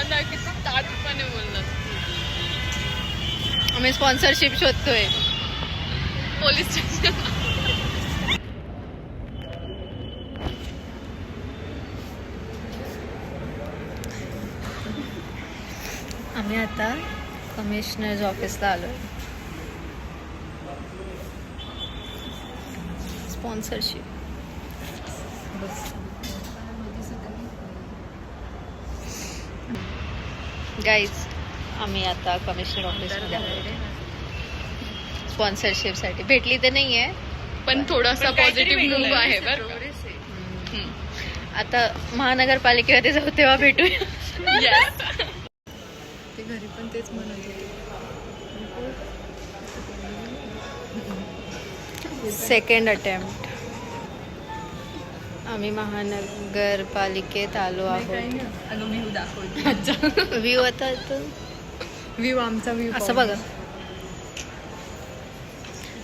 ना किती ताटपणे बोललास. आम्ही स्पॉन्सरशिप शोधतोय. Police station. आम्ही आता कमिशनर्स ऑफिसला आलोय. स्पॉन्सरशिप. गाईज आम्ही आता कमिशनर ऑफिसमध्ये आलोय स्पॉन्सरशिपसाठी. भेटली तर नाही आहे पण थोडासा पॉझिटिव्ह मूव आहे बरं का. आता महानगरपालिकेमध्ये जाऊ तेव्हा भेटूया. Yes. ते घरी पण तेच म्हणत होते. Second attempt. आम्ही महानगरपालिकेत आलो आहोत. अगं व्ह्यू दाखवते. व्ह्यू आता व्ह्यू आमचा व्ह्यू असं बघा.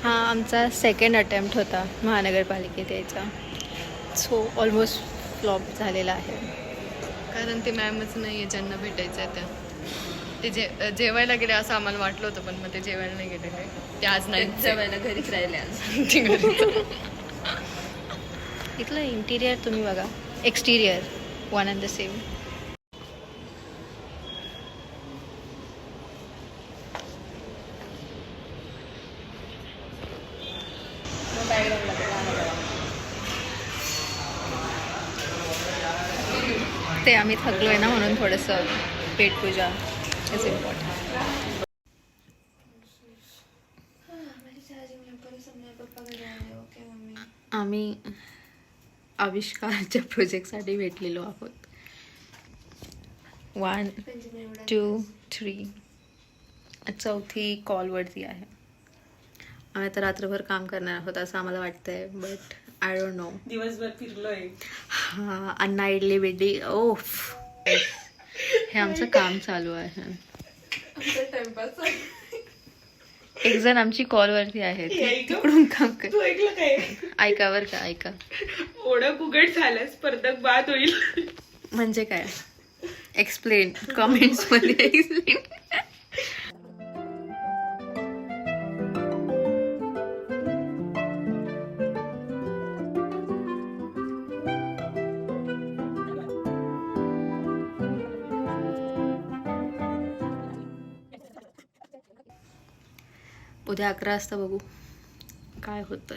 हा आमचा सेकंड अटेम्प्ट होता महानगरपालिकेत यायचा. सो ऑलमोस्ट फ्लॉप झालेला आहे. कारण ते मॅमच नाहीये ज्यांना भेटायचं आहे त्या. ते जेवायला गेले असं आम्हाला वाटलं होतं, पण मग ते जेवायला नाही गेलेले. ते आज नाही जेवायला घरीच राहिले आज. इथलं इंटिरियर तुम्ही बघा. एक्सटिरियर वन अँड द सेम. ते आम्ही थकलोय ना म्हणून थोडंसं पेटपूजा इज इम्पॉर्टंट. आम्ही आविष्कारच्या प्रोजेक्टसाठी भेटलेलो आहोत. 1 2 3 चौथी कॉलवरती आहे. आम्ही आता रात्रभर काम करणार आहोत असं आम्हाला वाटतंय, बट आय डोंट नो. दिवसभर फिरलोय. हा अन्ना इडली बिडली ओफ. हे आमचं काम चालू आहे. एक जण आमची कॉलवरती आहे, तिकडून काम कर. तू ऐकलं काय? ऐका बर का, ऐका. ओळख उघड झालं, स्पर्धक बाद होईल. म्हणजे काय? एक्सप्लेन कमेंट्स मध्ये. एक्सप्लेन. उद्या 11 वाजता बघू काय होतं.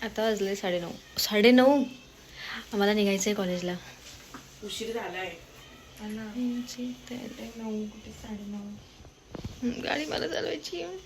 आता वाजले 9:30. 9:30 आम्हाला निघायचं आहे कॉलेजला. उशीर झालाय. गाडी मला चालवायची आहे.